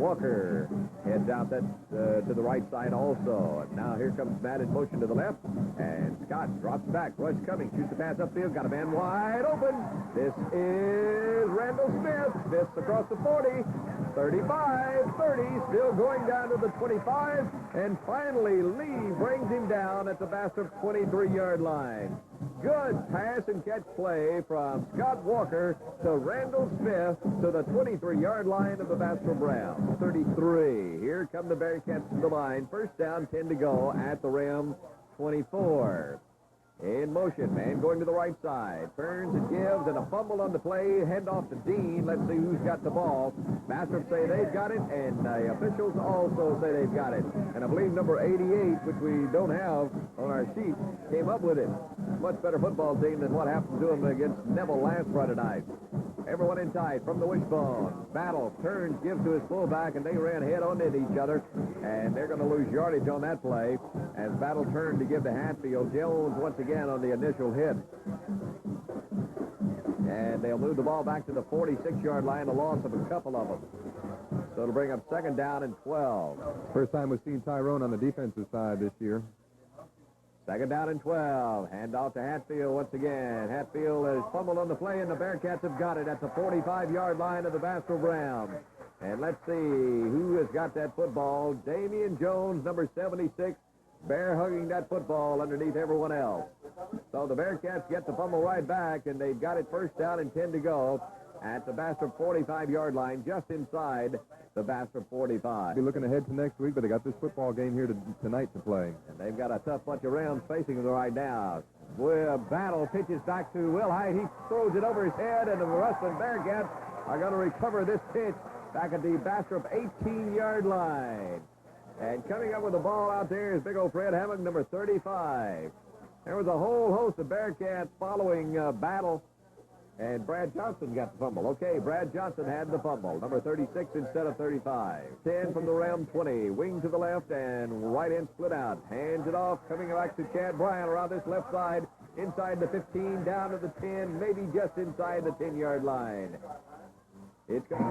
Walker heads out that to the right side also. And now here comes Matt in motion to the left. And Scott drops back. Rush coming. Shoots the pass upfield. Got a man wide open. This is Randall Smith. Smith's across the 40. 35, 30. Still going down to the 25. And finally, Lee brings him down at the Bastrop 23-yard line. Good pass and catch play from Scott Walker to Randall Smith to the 23-yard line of the Bastrop Browns. 33. Here come the Bearcats to the line. First down, 10 to go at the Ram 24. In motion, man going to the right side. Turns and gives, and a fumble on the play. Hand off to Dean. Let's see who's got the ball. Bastrop say they've got it, and the officials also say they've got it. And I believe number 88, which we don't have on our sheet, came up with it. Much better football team than what happened to them against Neville last Friday night. Everyone inside from the wishbone. Battle turns, gives to his fullback, and they ran head-on into each other. And they're going to lose yardage on that play. As Battle turned to give to Hatfield. Jones once again on the initial hit. And they'll move the ball back to the 46-yard line, a loss of a couple of them. So it'll bring up second down and 12. First time we've seen Tyrone on the defensive side this year. Second down and 12. Hand off to Hatfield once again. Hatfield has fumbled on the play, and the Bearcats have got it at the 45-yard line of the Bastrop Browns. And let's see who has got that football. Damian Jones, number 76, bear hugging that football underneath everyone else. So the Bearcats get the fumble right back, and they've got it first down and 10 to go at the Bastrop 45-yard line, just inside the Bastrop 45. Be looking ahead to next week, but they got this football game here tonight to play. And they've got a tough bunch of rounds facing them right now. Battle pitches back to Will Hyde. He throws it over his head, and the Ruston Bearcats are going to recover this pitch back at the Bastrop 18-yard line. And coming up with the ball out there is big old Fred Hammond, number 35. There was a whole host of Bearcats following Battle. And Brad Johnson got the fumble. Okay, Brad Johnson had the fumble. Number 36 instead of 35. 10 from the Ram 20. Wing to the left and right end split out. Hands it off. Coming back to Chad Bryant around this left side. Inside the 15, down to the 10. Maybe just inside the 10-yard line. It's going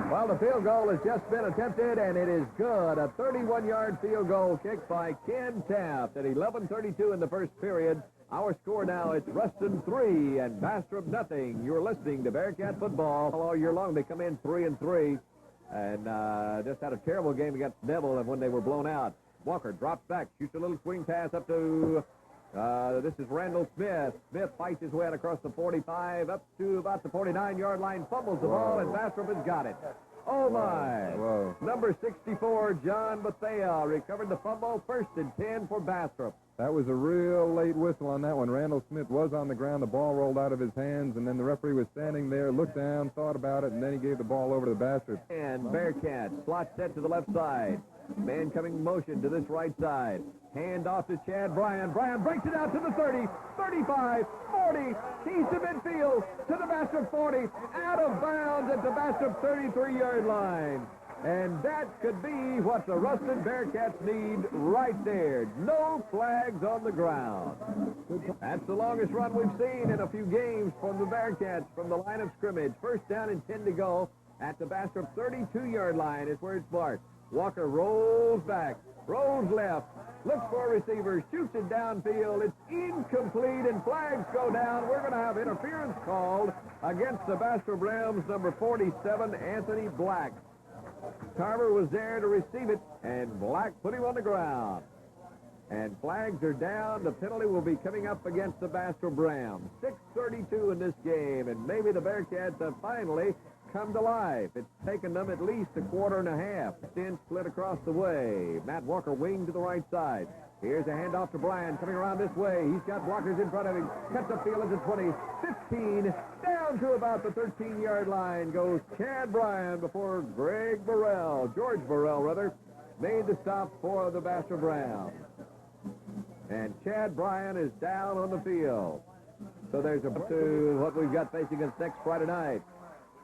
Well, the field goal has just been attempted, and it is good. A 31-yard field goal kick by Ken Taft at 11:32 in the first period. Our score now is Ruston 3 and Bastrop nothing. You're listening to Bearcat football all year long. They come in 3-3, and just had a terrible game against Neville when they were blown out. Walker drops back, shoots a little swing pass up to this is Randall Smith. Smith fights his way out across the 45 up to about the 49-yard line, fumbles the ball, and Bastrop has got it. Oh, my. Whoa. Number 64, John Bethea, recovered the fumble. First and 10 for Bastrop. That was a real late whistle on that one. Randall Smith was on the ground. The ball rolled out of his hands, and then the referee was standing there, looked down, thought about it, and then he gave the ball over to the Bastrop. And Bearcats, slot set to the left side. Man coming motion to this right side. Hand off to Chad Bryant. Bryant breaks it out to the 30, 35, 40. He's to midfield, to the Bastrop 40. Out of bounds at the Bastrop 33-yard line. And that could be what the Ruston Bearcats need right there. No flags on the ground. That's the longest run we've seen in a few games from the Bearcats from the line of scrimmage. First down and 10 to go at the Bastrop 32-yard line is where it's marked. Walker rolls back, rolls left, looks for a receiver, shoots it downfield. It's incomplete, and flags go down. We're going to have interference called against the Bastrop Rams, number 47, Anthony Black. Carver was there to receive it, and Black put him on the ground. And flags are down. The penalty will be coming up against the Bastrop Rams. 6:32 in this game, and maybe the Bearcats have finally come to life. It's taken them at least a quarter and a half. Then split across the way. Matt Walker wing to the right side. Here's a handoff to Bryan coming around this way. He's got blockers in front of him. Cuts up field at the 20, 15, down to about the 13-yard line goes Chad Bryan before George Burrell, made the stop for the Bastrop Rams. And Chad Bryan is down on the field. So there's to what we've got facing us next Friday night.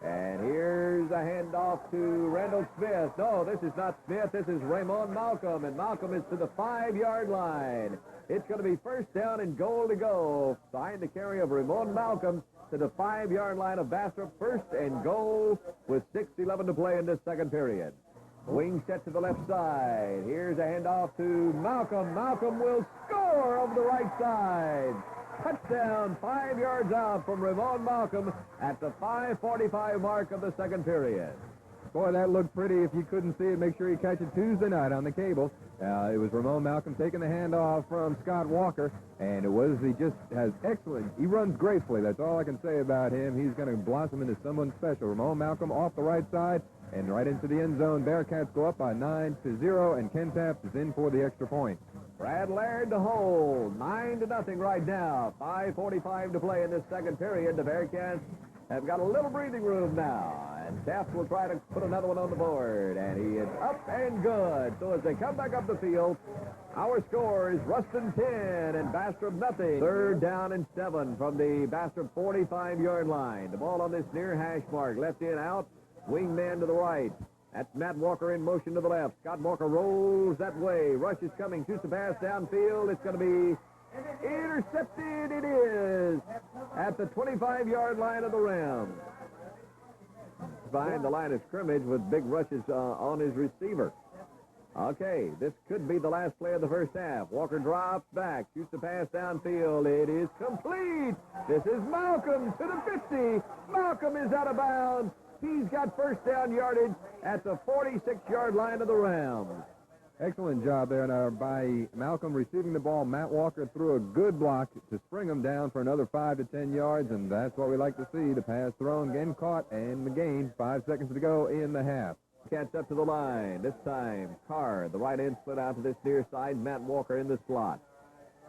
And here's a handoff to Randall Smith. No, this is not Smith. This is Ramon Malcolm, and Malcolm is to the 5-yard line. It's going to be first down and goal to go. Behind the carry of Ramon Malcolm to the 5-yard line of Bastrop. First and goal with 6:11 to play in this second period. Wing set to the left side. Here's a handoff to Malcolm. Malcolm will score over the right side. Touchdown, 5 yards out from Ramon Malcolm at the 5:45 mark of the second period. Boy, that looked pretty. If you couldn't see it, make sure you catch it Tuesday night on the cable. It was Ramon Malcolm taking the handoff from Scott Walker, and he just has excellent. He runs gracefully. That's all I can say about him. He's going to blossom into someone special. Ramon Malcolm off the right side and right into the end zone. Bearcats go up by 9-0, and Ken Taps is in for the extra point. Brad Laird to hold, 9-0 right now. 5:45 to play in this second period. The Bearcats have got a little breathing room now. And Taft will try to put another one on the board. And he is up and good. So as they come back up the field, our score is Ruston 10 and Bastrop nothing. 3rd down and 7 from the Bastrop 45-yard line. The ball on this near hash mark. Left in out. Wing man to the right. That's Matt Walker in motion to the left. Scott Walker rolls that way. Rush is coming. Shoots the pass downfield. It's going to be intercepted. It is at the 25-yard line of the Rams. Behind the line of scrimmage with big rushes on his receiver. Okay, this could be the last play of the first half. Walker drops back, shoots the pass downfield. It is complete. This is Malcolm to the 50. Malcolm is out of bounds. He's got first down yardage at the 46-yard line of the Rams. Excellent job there now by Malcolm receiving the ball. Matt Walker threw a good block to spring him down for another 5 to 10 yards, and that's what we like to see. The pass thrown, again caught, and the gain. 5 seconds to go in the half. Cats up to the line. This time, Carr, the right end split out to this near side. Matt Walker in the slot.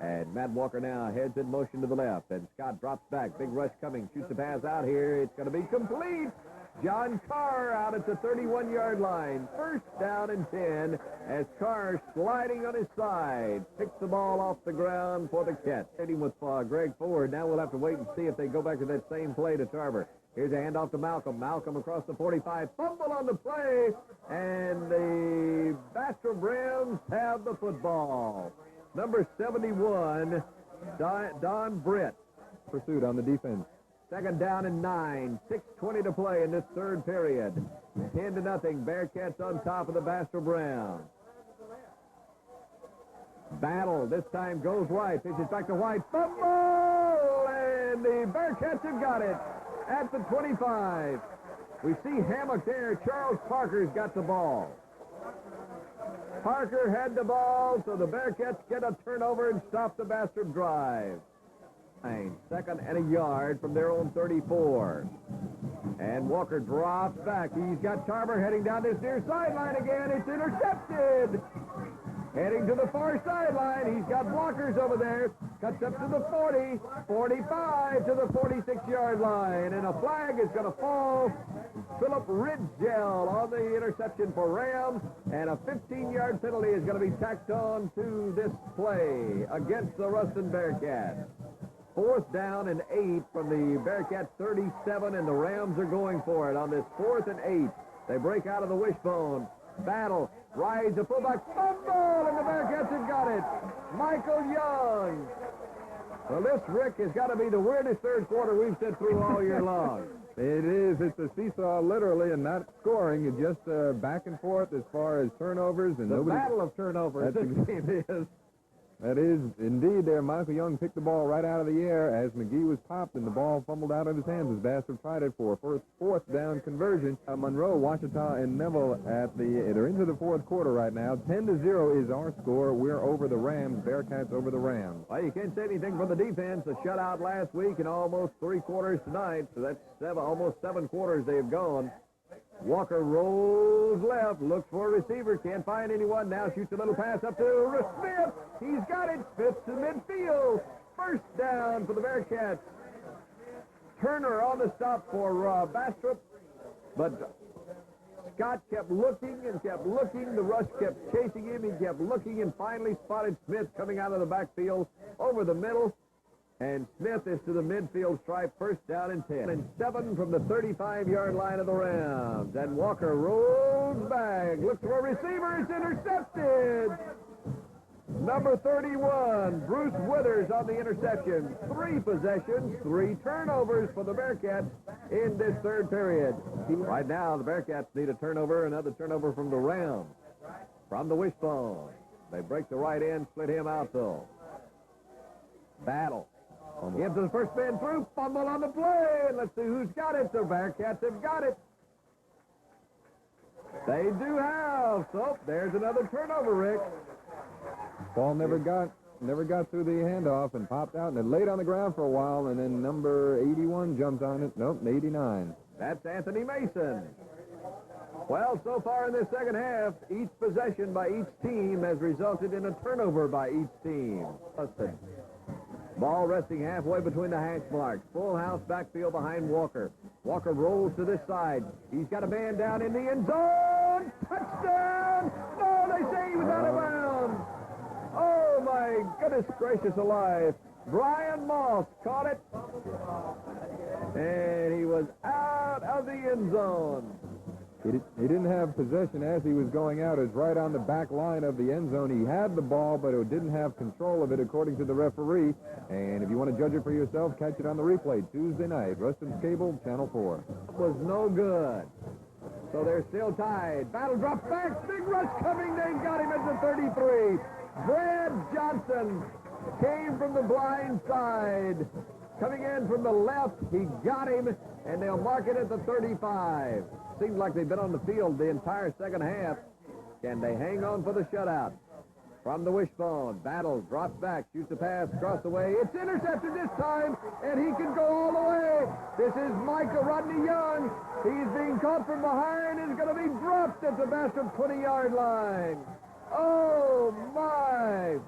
And Matt Walker now heads in motion to the left. And Scott drops back. Big rush coming. Shoots the pass out here. It's going to be complete. John Carr out at the 31-yard line. First down and 10 as Carr sliding on his side. Picks the ball off the ground for the catch. Hitting with Greg Ford. Now we'll have to wait and see if they go back to that same play to Tarver. Here's a handoff to Malcolm. Malcolm across the 45. Fumble on the play. And the Bastrop Rams have the football. Number 71, Don Britt. Pursuit on the defense. 2nd down and 9. 6:20 to play in this third period. 10-0. Bearcats on top of the Bastrop Rams. Battle this time goes right. Pitches back to White. Fumble! And the Bearcats have got it at the 25. We see Hammock there. Charles Parker's got the ball. Parker had the ball, so the Bearcats get a turnover and stop the Bastrop drive. 2nd and a yard from their own 34. And Walker drops back. He's got Tarver heading down this near sideline again. It's intercepted. Heading to the far sideline. He's got blockers over there. Cuts up to the 40, 45 to the 46-yard line. And a flag is going to fall. Philip Ridgell on the interception for Rams. And a 15-yard penalty is going to be tacked on to this play against the Ruston Bearcats. 4th down and 8 from the Bearcats 37, and the Rams are going for it on this 4th and 8. They break out of the wishbone. Battle. Rides a fullback. Fumble, and the Bearcats have got it. Michael Young. Well, this, Rick, has got to be the weirdest third quarter we've seen through all year long. It is. It's a seesaw, literally, and not scoring. It's just back and forth as far as turnovers. And the battle of turnovers this game is. That is indeed there. Michael Young picked the ball right out of the air as McGee was popped, and the ball fumbled out of his hands as Bastrop tried it for a 4th down conversion. Monroe, Washita, and Neville they're into the 4th quarter right now. 10-0 is our score. We're over the Rams. Bearcats over the Rams. Well, you can't say anything from the defense. A shutout last week and almost 3 quarters tonight. So that's almost 7 quarters they've gone. Walker rolls left, looks for a receiver, can't find anyone. Now shoots a little pass up to Smith. He's got it. Smith to midfield. First down for the Bearcats. Turner on the stop for Bastrop. But Scott kept looking and kept looking. The rush kept chasing him. He kept looking and finally spotted Smith coming out of the backfield over the middle. And Smith is to the midfield stripe, first down and 10. And 7 from the 35-yard line of the Rams. And Walker rolls back, looks for a receiver, it's intercepted. Number 31, Bruce Withers on the interception. 3 possessions, 3 turnovers for the Bearcats in this third period. Right now, the Bearcats need a turnover, another turnover from the Rams. From the wishbone. They break the right end, split him out, though. Battle. Gives the first man through, fumble on the play, and let's see who's got it. The Bearcats have got it. They do have. So there's another turnover, Rick. Ball never got through the handoff and popped out, and it laid on the ground for a while, and then number 81 jumped on it. Nope, 89. That's Anthony Mason. Well, so far in this second half, each possession by each team has resulted in a turnover by each team. Ruston. Ball resting halfway between the hash marks. Full house backfield behind Walker. Walker rolls to this side. He's got a man down in the end zone. Touchdown! No, they say he was out of bounds. Oh, my goodness gracious alive. Brian Moss caught it. And he was out of the end zone. He didn't have possession as he was going out. It was right on the back line of the end zone. He had the ball, but it didn't have control of it, according to the referee. And if you want to judge it for yourself, catch it on the replay Tuesday night. Ruston's Cable, Channel 4. It was no good. So they're still tied. Battle drops back. Big rush coming. They got him at the 33. Brad Johnson came from the blind side. Coming in from the left, he got him, and they'll mark it at the 35. Seems like they've been on the field the entire second half. Can they hang on for the shutout? From the wishbone, Battle drops back, shoots a pass across the way. It's intercepted this time, and he can go all the way. This is Micah Rodney Young. He's being caught from behind and is going to be dropped at the Bastrop 20-yard line. Oh, my.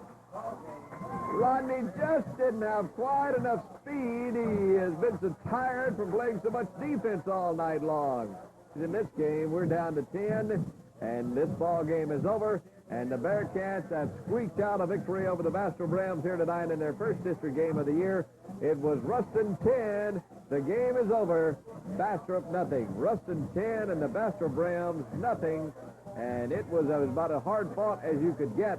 Rodney just didn't have quite enough speed. He has been so tired from playing so much defense all night long. In this game, we're down to 10, and this ball game is over, and the Bearcats have squeaked out a victory over the Bastrop Rams here tonight in their first district game of the year. It was Ruston 10. The game is over. Bastrop nothing. Ruston 10 and the Bastrop Rams nothing, and it was about as hard fought as you could get.